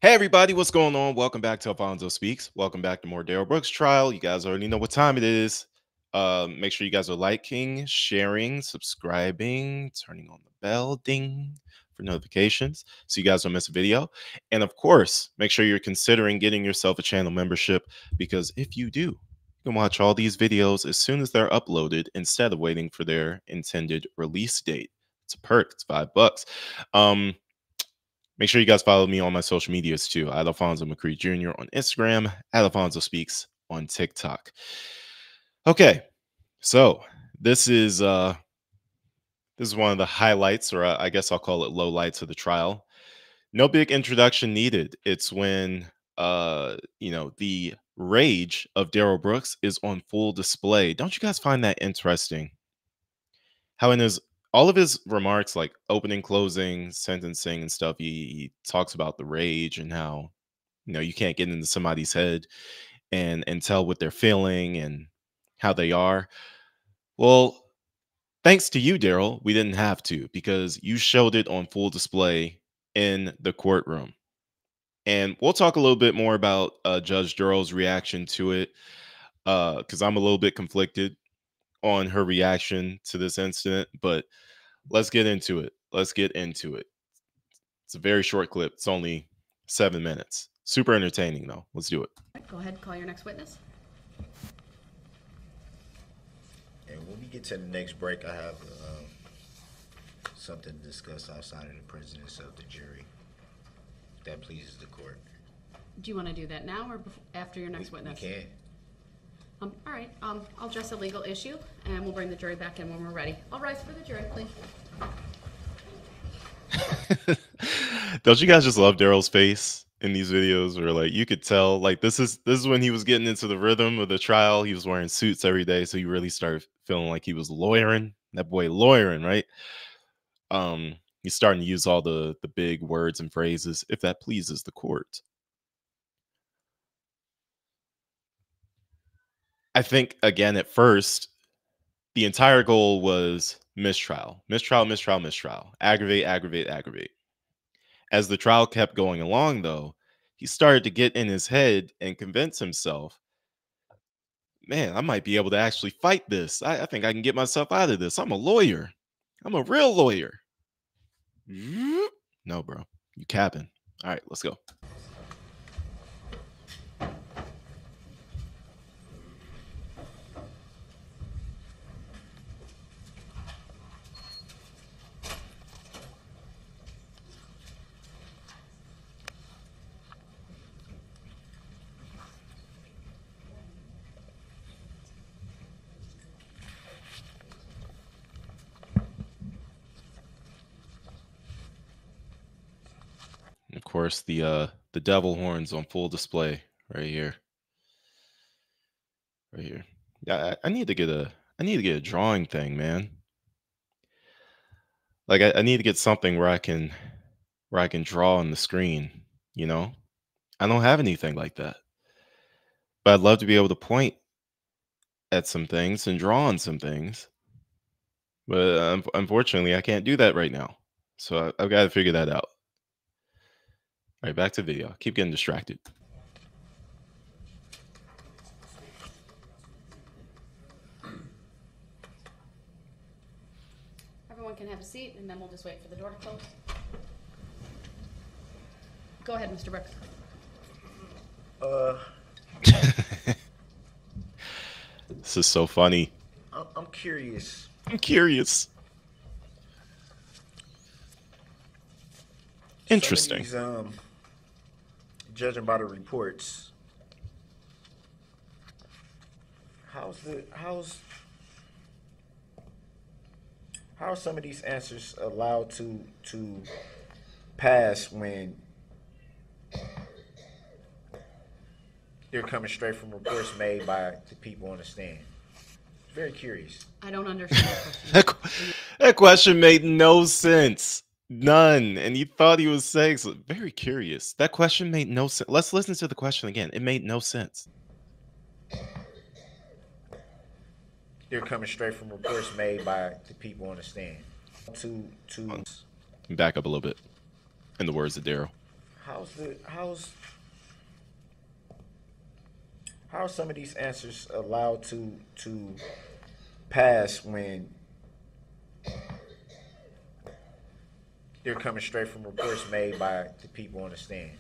Hey everybody, what's going on? Welcome back to Alfonso Speaks. Welcome back to more Darrell Brooks trial. You guys already know what time it is. Make sure you guys are liking, sharing, subscribing, turning on the bell ding for notifications so you guys don't miss a video. And of course, make sure you're considering getting yourself a channel membership, because if you do, you can watch all these videos as soon as they're uploaded instead of waiting for their intended release date. It's a perk. It's $5. Make sure you guys follow me on my social medias too. At Alfonso McCree Jr. on Instagram, at Alfonso Speaks on TikTok. Okay, so this is one of the highlights, or I guess I'll call it lowlights of the trial. No big introduction needed. It's when the rage of Darrell Brooks is on full display. Don't you guys find that interesting? How in all of his remarks, like opening, closing, sentencing, and stuff, he talks about the rage and how you can't get into somebody's head and tell what they're feeling and how they are. Well, thanks to you, Darrell, we didn't have to, because you showed it on full display in the courtroom. And we'll talk a little bit more about Judge Darrell's reaction to it, because I'm a little bit conflicted on her reaction to this incident, but let's get into it. Let's get into it. It's a very short clip. It's only 7 minutes. Super entertaining, though. Let's do it. Go ahead and call your next witness. And when we get to the next break, I have something to discuss outside of the presence of the jury. If that pleases the court. Do you want to do that now or after your next witness? We can. All right. I'll address a legal issue, and we'll bring the jury back in when we're ready. I'll rise for the jury, please. Don't you guys just love Darrell's face in these videos, where like you could tell like this is when he was getting into the rhythm of the trial. He was wearing suits every day, so you really started feeling like he was lawyering. That boy lawyering, right? He's starting to use all the big words and phrases, if that pleases the court. I think, again, at first, the entire goal was mistrial, mistrial, mistrial, mistrial, aggravate, aggravate, aggravate. As the trial kept going along, though, he started to get in his head and convince himself, man, I might be able to actually fight this. I think I can get myself out of this. I'm a lawyer. I'm a real lawyer. No, bro. You capping. All right, let's go. Of course, the devil horns on full display right here. Right here. Yeah, I need to get a drawing thing, man. Like I need to get something where I can draw on the screen, you know? I don't have anything like that. But I'd love to be able to point at some things and draw on some things. But unfortunately, I can't do that right now. So I've got to figure that out. All right, back to video. Keep getting distracted. Everyone can have a seat, and then we'll just wait for the door to close. Go ahead, Mr. Brooks. This is so funny. I'm curious. I'm curious. Interesting. Some of these, judging by the reports, how are some of these answers allowed to pass when they're coming straight from reports made by the people on the stand? Very curious. I don't understand the question. That question made no sense. None. And you thought he was saying so. Very curious. That question made no sense. Let's listen to the question again. It made no sense. They're coming straight from reports made by the people on the stand. Back up a little bit. In the words of Darrell. how's how are some of these answers allowed to pass when they're coming straight from reports made by the people on the stand?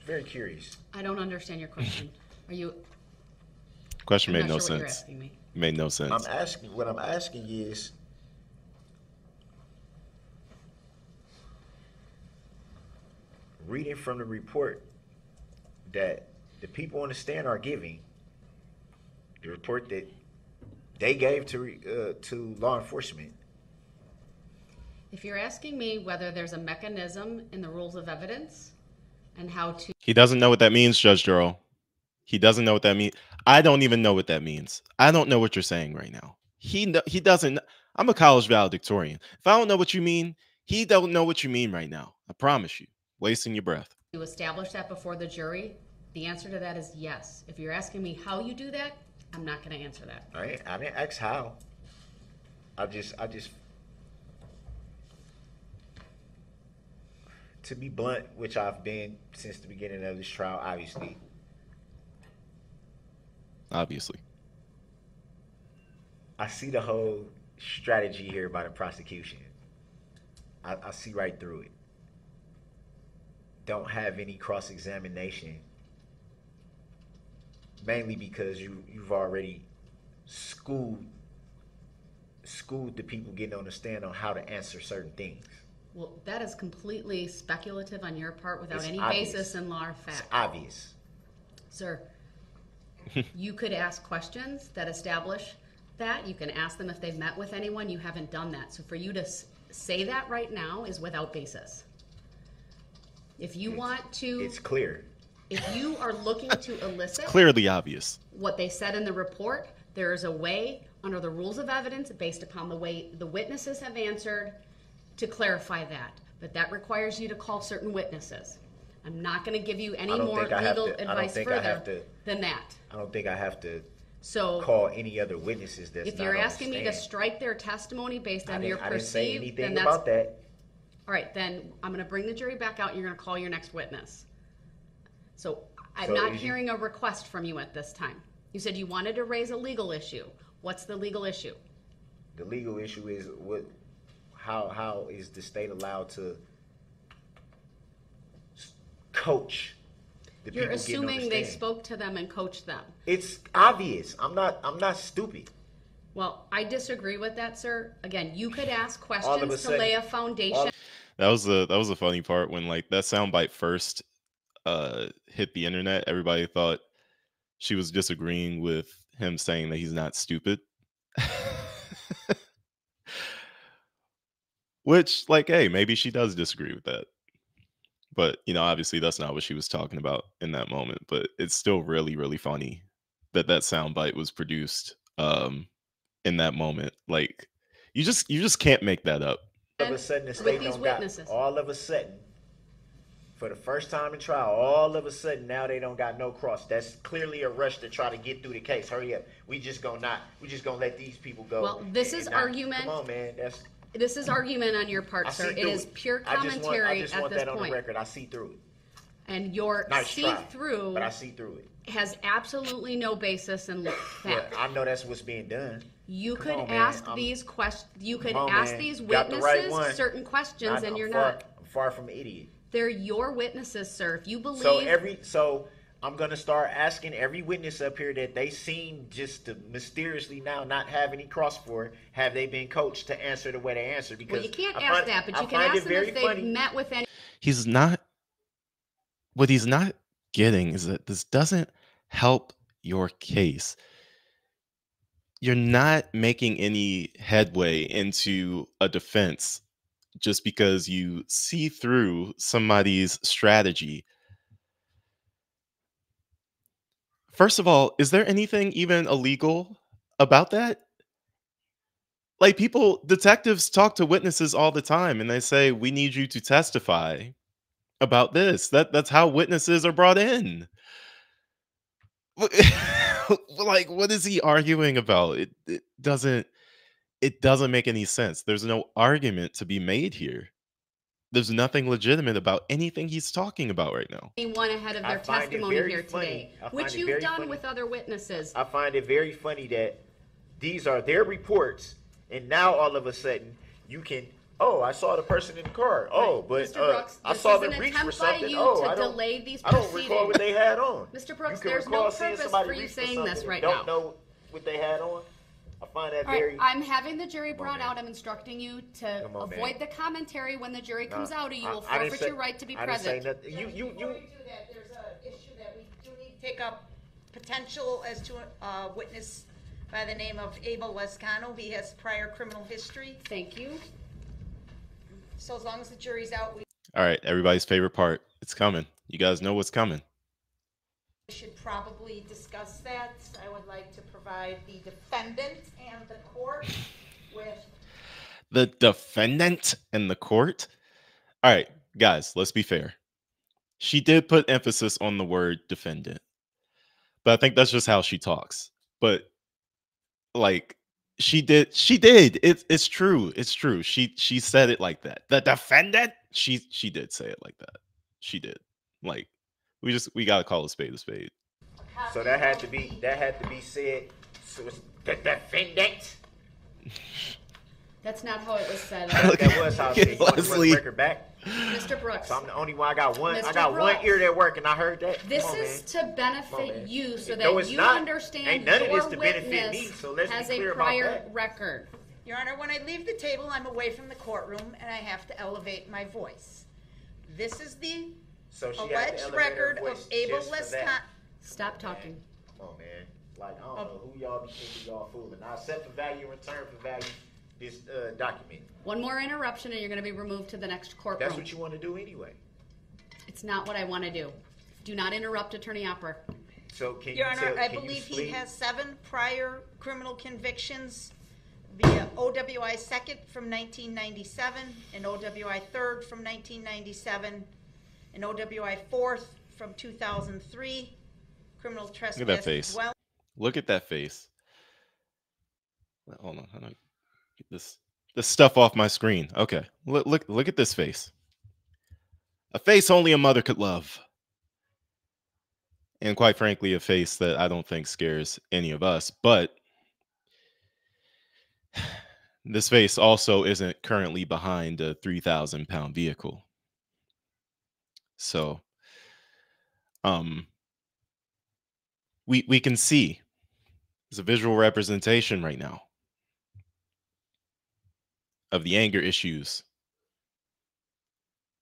Very curious. I don't understand your question. Are you? Question I'm made not no sure what you're sense. asking me. Made no sense. What I'm asking is, reading from the report that the people on the stand are giving, the report that they gave to law enforcement. If you're asking me whether there's a mechanism in the rules of evidence and how to. He doesn't know what that means, Judge Darrell. He doesn't know what that means. I don't even know what that means. I don't know what you're saying right now. He doesn't. I'm a college valedictorian. If I don't know what you mean, he don't know what you mean right now. I promise you. Wasting your breath. To establish that before the jury, the answer to that is yes. If you're asking me how you do that, I'm not going to answer that. I didn't ask how. I just to be blunt, which I've been since the beginning of this trial, obviously. I see the whole strategy here by the prosecution. I see right through it. Don't have any cross-examination, mainly because you've already schooled the people getting on the stand on how to answer certain things. Well, that is completely speculative on your part without It's any obvious. basis in law or fact. It's obvious. Sir, you could ask questions that establish that. You can ask them if they've met with anyone. You haven't done that. So for you to say that right now is without basis. If you want to... It's clear. If you are looking to elicit... Clearly obvious. What they said in the report, there is a way under the rules of evidence based upon the way the witnesses have answered to clarify that. But that requires you to call certain witnesses. I'm not going to give you any more legal advice further than that. I don't think I have to So call any other witnesses that's if you're asking me to strike their testimony based on your I didn't say perceived, anything then about that. all right, then I'm going to bring the jury back out and you're going to call your next witness. So I'm So not is you- hearing a request from you at this time. You said you wanted to raise a legal issue. What's the legal issue? The legal issue is how is the state allowed to coach the You're people getting on the assuming they stand? spoke to them and coached them. It's obvious. I'm not stupid. Well, I disagree with that, sir. Again, you could ask All of a questions to sudden- lay a foundation. That was the funny part when like that soundbite first hit the internet. Everybody thought she was disagreeing with him saying that he's not stupid. Which, like, hey, maybe she does disagree with that. But, you know, obviously that's not what she was talking about in that moment. But it's still really, really funny that that soundbite was produced in that moment. Like, you just can't make that up. All of a sudden, the With state these don't got. witnesses. All of a sudden, for the first time in trial, all of a sudden now they don't got no cross. That's clearly a rush to try to get through the case. Hurry up. We just gonna let these people go. Well, this is argument. Come on, man. This is argument on your part, I sir. see It through is pure I commentary just at want this that on point. the record. I see through it. And your Nice try, see-through but I see through it. has absolutely no basis in But fact. I know that's what's being done. You Come could on, man. ask I'm- these questions. You could Come on, ask man. these Got the right witnesses one. certain questions, and you're I'm far, not. I'm far from an idiot. They're your witnesses, sir. If you believe. So I'm gonna start asking every witness up here that they seem just to mysteriously now not have any cross for. Have they been coached to answer the way they answer? Because Well, you can't I ask find- that, but I you can find ask it them very if they've funny. met with any. He's not what he's not getting is that this doesn't help your case. You're not making any headway into a defense just because you see through somebody's strategy. First of all, is there anything even illegal about that? Like detectives talk to witnesses all the time and they say, we need you to testify about this. That's how witnesses are brought in. Like, what is he arguing about? It doesn't make any sense. There's no argument to be made here. There's nothing legitimate about anything he's talking about right now. One ahead of their testimony here today, which you've done with other witnesses. I find it very funny that these are their reports, and now all of a sudden you can. Oh, I saw the person in the car. Oh, but Mr. Brooks, I saw them this is an reach attempt for by something. you Oh, to delay these I don't proceedings. recall what they had on. Mr. Brooks, You can there's recall no seeing purpose somebody for you reach saying something this and right don't now. know what they had on. I find that All right, very. I'm having the jury brought man. out. I'm instructing you to Come on, avoid man. the commentary when the jury comes out, or you will I didn't forfeit say- your right to be I didn't say present. nothing. Before we do that, there's an issue that we do need to take up potential as to a witness by the name of Abel Lescano. He has prior criminal history. Thank you. So as long as the jury's out, we All right, everybody's favorite part. It's coming. You guys know what's coming. should probably discuss that. I would like to provide the defendant and the court with The defendant and the court. All right, guys, let's be fair. She did put emphasis on the word defendant, but I think that's just how she talks. But like she did. It's true. It's true. She said it like that. The defendant. She did say it like that. She did. Like we gotta call a spade a spade. a copy So that had of to be the- said. So it's the defendant. That's not how it was said. That was how it was. Leslie. The record back. Mr. Brooks, So I'm the only one. I got one. I Mr. got one Brooks. ear that work, and I heard that. this Come on, is man. to benefit man. you so No, that it's you not. understand Ain't none of your this to benefit me, witness so let's be has clear a about prior that. record. Your Honor, when I leave the table, I'm away from the courtroom and I have to elevate my voice. This is the So she had to alleged elevate her record of voice Abel just for Lescano. that. Stop talking. Come on, man. Like I don't know who y'all be thinking y'all fooling. I accept the value in return for value. This document. One more interruption and you're going to be removed to the next courtroom. That's what you want to do anyway. It's not what I want to do. Do not interrupt Attorney Opper. So can Your you Honor, tell? I can you believe he split? has 7 prior criminal convictions via OWI 2nd from 1997, and OWI 3rd from 1997, and OWI 4th from 2003, criminal trespass. Look at that face. Well, Look at that face. Hold on. How do I get this stuff off my screen? Okay. Look at this face. A face only a mother could love. And quite frankly, a face that I don't think scares any of us. But this face also isn't currently behind a 3,000-pound vehicle. So, we can see there's a visual representation right now of the anger issues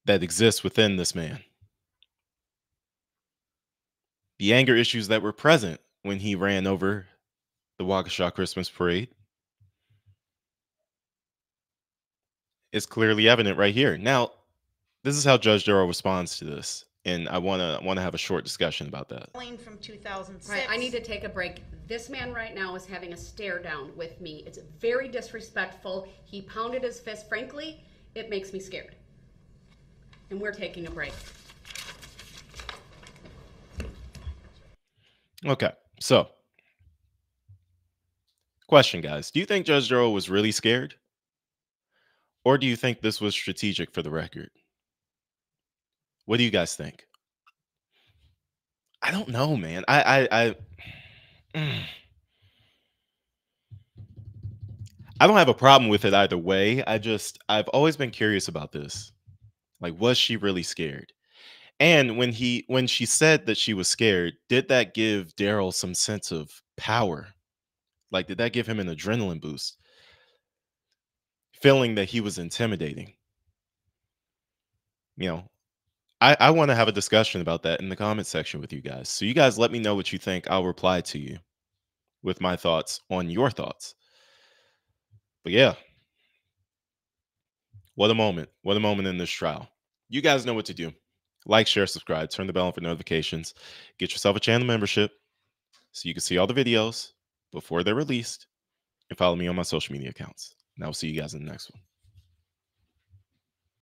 that exist within this man. The anger issues that were present when he ran over the Waukesha Christmas Parade is clearly evident right here. Now, this is how Judge Darrell responds to this, and I want to have a short discussion about that. from 2006. Right, I need to take a break. This man right now is having a stare down with me. It's very disrespectful. He pounded his fist. Frankly, it makes me scared. And we're taking a break. Okay, so question, guys. Do you think Judge Darrell was really scared? Or do you think this was strategic for the record? What do you guys think? I don't know, man. I don't have a problem with it either way. I've always been curious about this. Like, was she really scared? And when she said that she was scared, did that give Darrell some sense of power? Like, did that give him an adrenaline boost? Feeling that he was intimidating. You know, I want to have a discussion about that in the comment section with you guys. So you guys let me know what you think. I'll reply to you with my thoughts on your thoughts. But yeah, what a moment. What a moment in this trial. You guys know what to do. Like, share, subscribe, turn the bell on for notifications. Get yourself a channel membership so you can see all the videos before they're released. And follow me on my social media accounts. And I'll see you guys in the next one.